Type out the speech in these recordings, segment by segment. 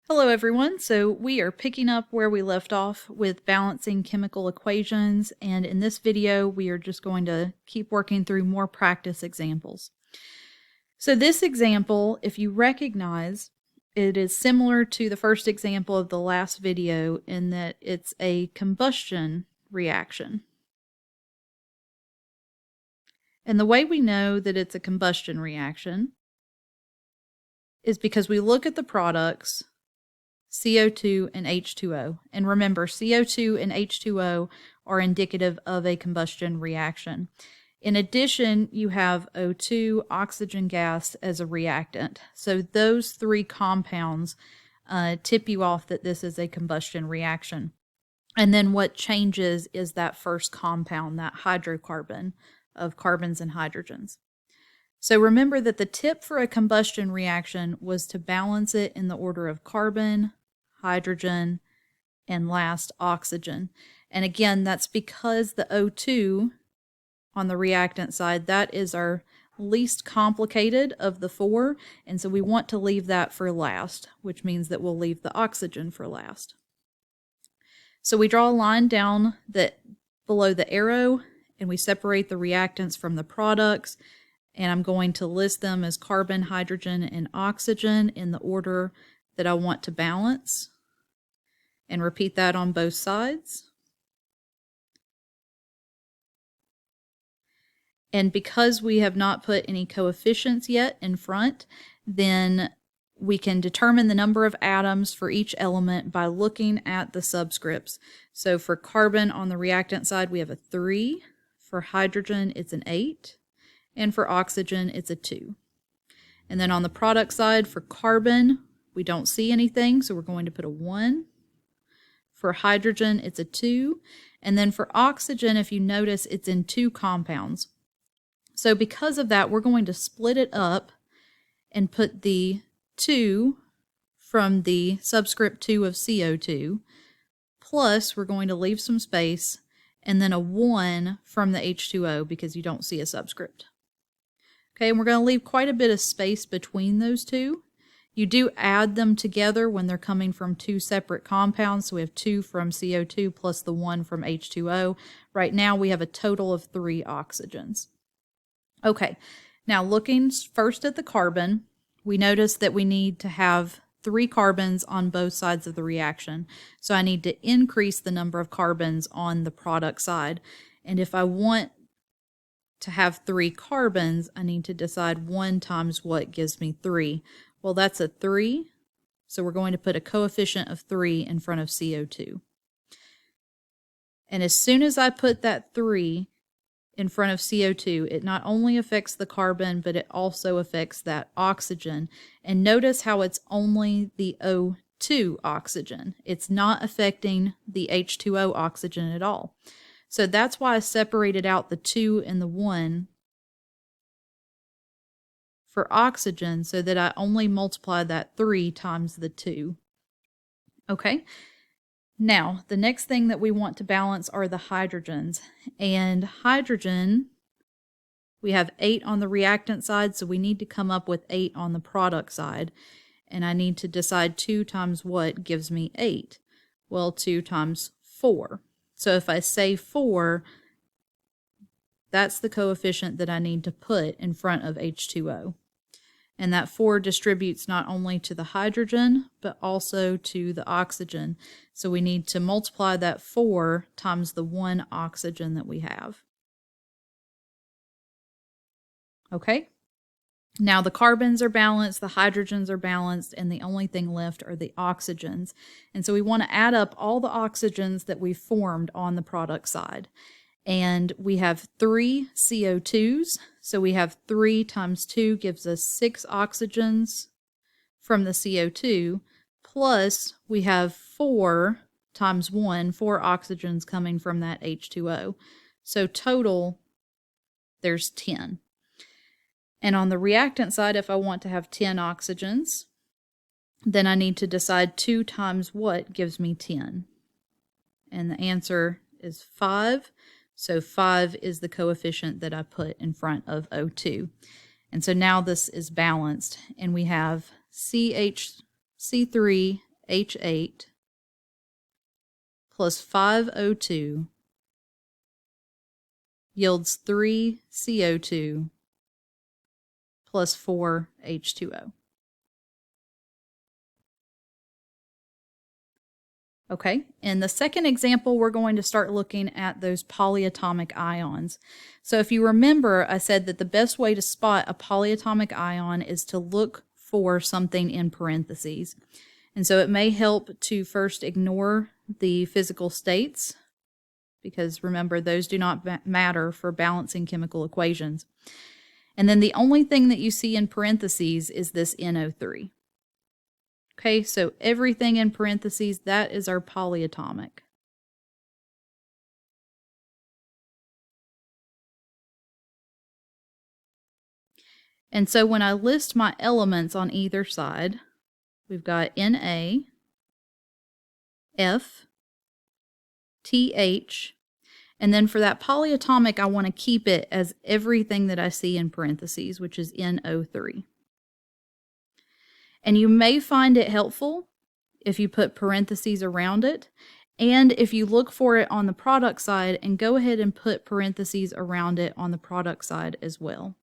Hello everyone, so we are picking up where we left off with balancing chemical equations, and in this video we are just going to keep working through more practice examples. So this example, if you recognize, it is similar to the first example of the last video in that it's a combustion reaction. And the way we know that it's a combustion reaction is because we look at the products CO2 and H2O. And remember, CO2 and H2O are indicative of a combustion reaction. In addition, you have O2, oxygen gas, as a reactant. So those three compounds tip you off that this is a combustion reaction. And then what changes is that first compound, that hydrocarbon of carbons and hydrogens. So remember that the tip for a combustion reaction was to balance it in the order of carbon, hydrogen, and last oxygen. And again, that's because the O2 on the reactant side, that is our least complicated of the four, and so we want to leave that for last, which means that we'll leave the oxygen for last. So we draw a line down below the arrow, and we separate the reactants from the products, and I'm going to list them as carbon, hydrogen, and oxygen in the order that I want to balance, and repeat that on both sides. And because we have not put any coefficients yet in front, then we can determine the number of atoms for each element by looking at the subscripts. So for carbon on the reactant side, we have a 3. For hydrogen, it's an 8. And for oxygen, it's a 2. And then on the product side, for carbon, we don't see anything, so we're going to put a 1. For hydrogen, it's a 2. And then for oxygen, if you notice, it's in 2 compounds. So because of that, we're going to split it up and put the 2 from the subscript 2 of CO2, plus we're going to leave some space, and then a 1 from the H2O because you don't see a subscript. Okay, and we're going to leave quite a bit of space between those two. You do add them together when they're coming from 2 separate compounds. So we have 2 from CO2 plus the 1 from H2O. Right now we have a total of 3 oxygens. Okay, now looking first at the carbon, we notice that we need to have 3 carbons on both sides of the reaction. So I need to increase the number of carbons on the product side. And if I want to have 3 carbons, I need to decide 1 times what gives me 3. Well, that's a 3, so we're going to put a coefficient of 3 in front of CO2. And as soon as I put that 3 in front of CO2, it not only affects the carbon, but it also affects that oxygen. And notice how it's only the O2 oxygen. It's not affecting the H2O oxygen at all. So that's why I separated out the 2 and the 1 for oxygen so that I only multiply that 3 times the 2. Okay, now the next thing that we want to balance are the hydrogens. And hydrogen, we have 8 on the reactant side, so we need to come up with 8 on the product side. And I need to decide 2 times what gives me 8. Well, 2 times 4. So if I say 4, that's the coefficient that I need to put in front of H2O. And that 4 distributes not only to the hydrogen, but also to the oxygen. So we need to multiply that 4 times the 1 oxygen that we have. Okay? Now the carbons are balanced, the hydrogens are balanced, and the only thing left are the oxygens. And so we want to add up all the oxygens that we formed on the product side. And we have 3 CO2s, so we have 3 times 2 gives us 6 oxygens from the CO2, plus we have 4 times 1, 4 oxygens coming from that H2O. So total, there's 10. And on the reactant side, if I want to have 10 oxygens, then I need to decide 2 times what gives me 10. And the answer is 5. So 5 is the coefficient that I put in front of O2. And so now this is balanced, and we have CH C3 H8 plus 5 O2 yields 3 CO2 plus 4 H2O. Okay, in the second example, we're going to start looking at those polyatomic ions. So if you remember, I said that the best way to spot a polyatomic ion is to look for something in parentheses. And so it may help to first ignore the physical states, because remember, those do not matter for balancing chemical equations. And then the only thing that you see in parentheses is this NO3. Okay, so everything in parentheses, that is our polyatomic. And so when I list my elements on either side, we've got Na, F, TH, and then for that polyatomic, I want to keep it as everything that I see in parentheses, which is NO3. And you may find it helpful if you put parentheses around it, and if you look for it on the product side and go ahead and put parentheses around it on the product side as well.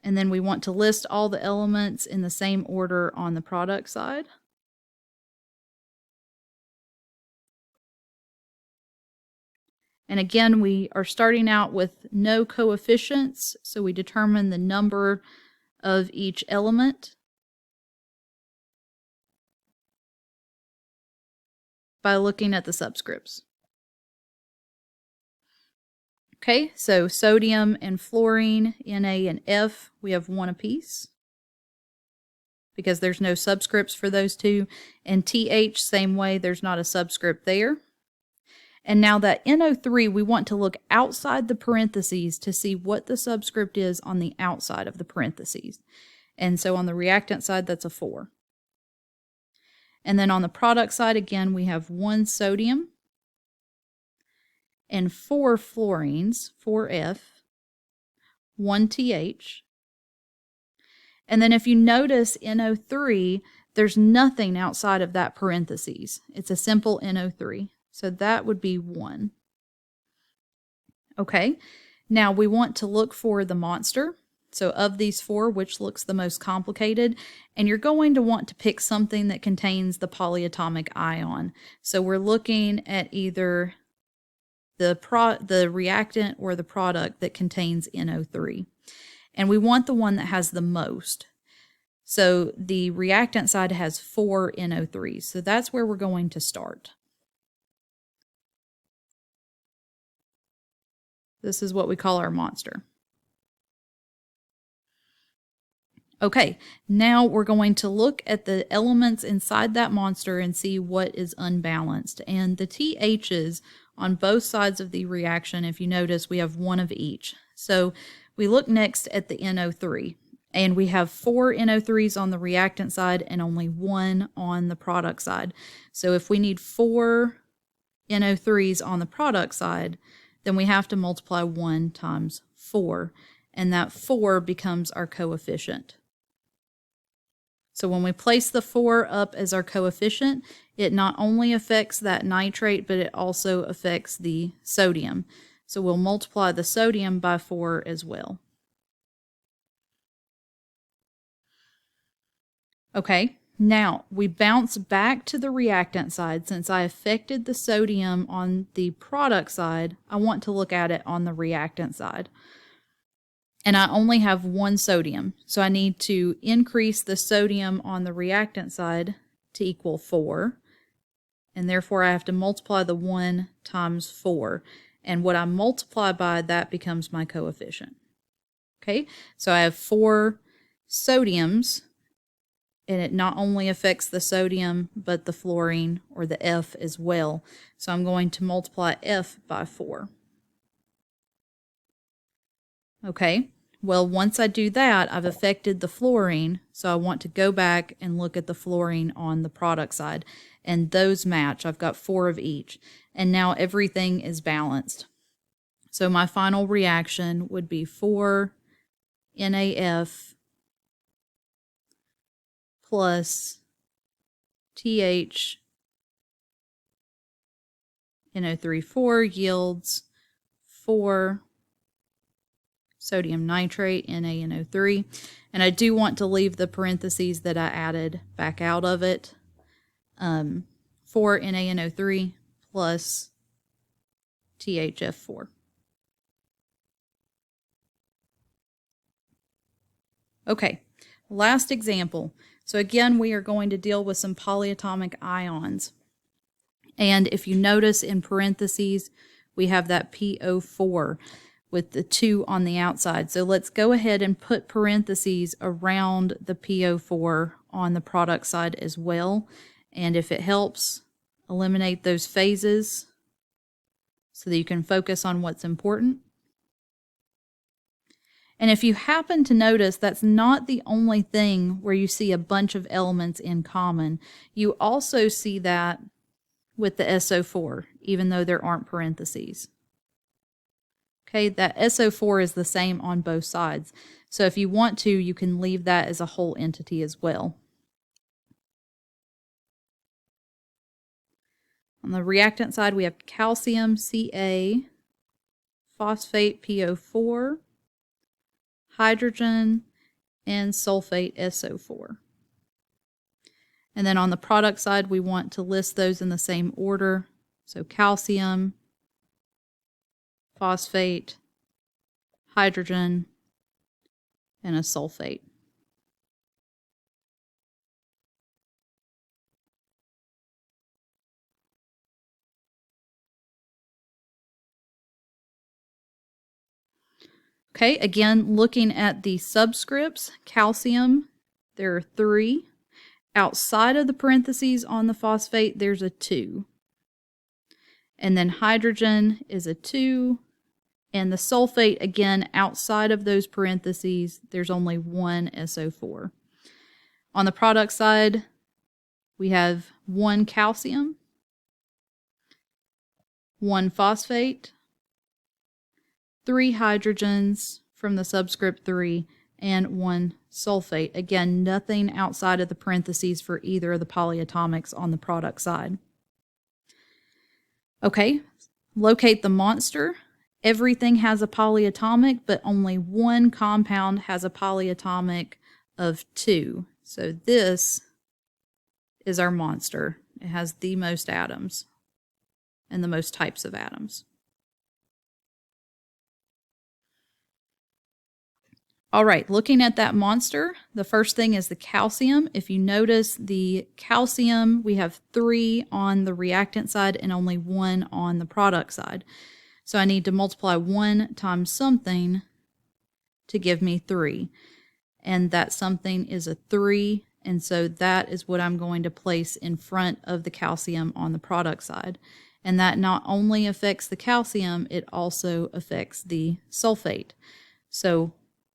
And then we want to list all the elements in the same order on the product side. And again, we are starting out with no coefficients, so we determine the number of each element by looking at the subscripts. Okay, so sodium and fluorine, Na and F, we have 1 apiece because there's no subscripts for those two. And TH, same way, there's not a subscript there. And now that NO3, we want to look outside the parentheses to see what the subscript is on the outside of the parentheses. And so on the reactant side, that's a 4. And then on the product side, again, we have 1 sodium and 4 fluorines, 4F, 1 TH. And then if you notice NO3, there's nothing outside of that parentheses. It's a simple NO3. So that would be 1. Okay, now we want to look for the monster. So of these 4, which looks the most complicated? And you're going to want to pick something that contains the polyatomic ion. So we're looking at either the reactant or the product that contains NO3. And we want the one that has the most. So the reactant side has 4 NO3s. So that's where we're going to start. This is what we call our monster. Okay, now we're going to look at the elements inside that monster and see what is unbalanced. And the THs on both sides of the reaction, if you notice, we have 1 of each. So we look next at the NO3, and we have 4 NO3s on the reactant side and only 1 on the product side. So if we need 4 NO3s on the product side, then we have to multiply 1 times 4, and that 4 becomes our coefficient. So when we place the 4 up as our coefficient, it not only affects that nitrate, but it also affects the sodium. So we'll multiply the sodium by 4 as well. Okay, now we bounce back to the reactant side. Since I affected the sodium on the product side, I want to look at it on the reactant side. And I only have 1 sodium, so I need to increase the sodium on the reactant side to equal 4. And therefore, I have to multiply the 1 times 4. And what I multiply by, that becomes my coefficient. Okay, so I have 4 sodiums, and it not only affects the sodium, but the fluorine, or the F, as well. So I'm going to multiply F by 4. Okay, well, once I do that, I've affected the fluorine, so I want to go back and look at the fluorine on the product side, and those match. I've got 4 of each, and now everything is balanced. So my final reaction would be 4 NaF plus THNO3 yields 4 sodium nitrate, NaNO3. And I do want to leave the parentheses that I added back out of it. 4 NaNO3 plus THF4. Okay, last example. So again, we are going to deal with some polyatomic ions. And if you notice in parentheses, we have that PO4 with the 2 on the outside. So let's go ahead and put parentheses around the PO4 on the product side as well. And if it helps, eliminate those phases so that you can focus on what's important. And if you happen to notice, that's not the only thing where you see a bunch of elements in common. You also see that with the SO4, even though there aren't parentheses. Okay, that SO4 is the same on both sides. So if you want to, you can leave that as a whole entity as well. On the reactant side, we have calcium, Ca, phosphate, PO4, hydrogen, and sulfate, SO4. And then on the product side, we want to list those in the same order. So calcium, phosphate, hydrogen, and a sulfate. Okay, again, looking at the subscripts, calcium, there are 3. Outside of the parentheses on the phosphate, there's a 2. And then hydrogen is a 2. And the sulfate, again, outside of those parentheses, there's only 1 SO4. On the product side, we have 1 calcium, 1 phosphate, 3 hydrogens from the subscript 3, and 1 sulfate. Again, nothing outside of the parentheses for either of the polyatomics on the product side. Okay, locate the monster. Everything has a polyatomic, but only one compound has a polyatomic of 2. So this is our monster. It has the most atoms and the most types of atoms. All right, looking at that monster, the first thing is the calcium. If you notice the calcium, we have 3 on the reactant side and only 1 on the product side. So I need to multiply 1 times something to give me 3. And that something is a 3, and so that is what I'm going to place in front of the calcium on the product side. And that not only affects the calcium, it also affects the sulfate. So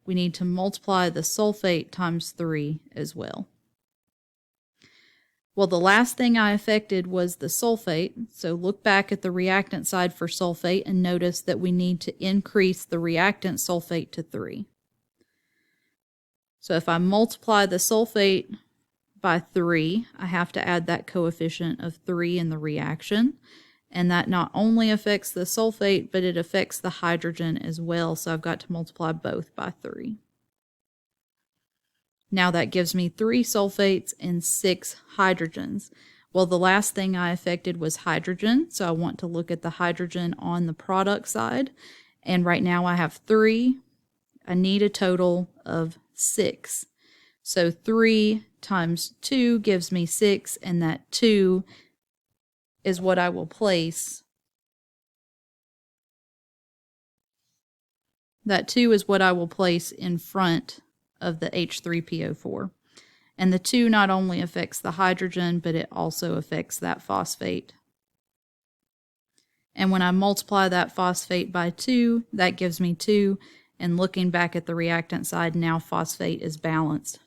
we need to multiply the sulfate times 3 as well. Well, the last thing I affected was the sulfate. So look back at the reactant side for sulfate and notice that we need to increase the reactant sulfate to 3. So if I multiply the sulfate by 3, I have to add that coefficient of 3 in the reaction. And that not only affects the sulfate, but it affects the hydrogen as well. So I've got to multiply both by 3. Now that gives me 3 sulfates and 6 hydrogens. Well, the last thing I affected was hydrogen. So I want to look at the hydrogen on the product side. And right now I have 3. I need a total of 6. So 3 times 2 gives me 6, and that 2 is what I will place. That 2 is what I will place in front of the H3PO4. And the 2 not only affects the hydrogen, but it also affects that phosphate. And when I multiply that phosphate by 2, that gives me 2. And looking back at the reactant side, now phosphate is balanced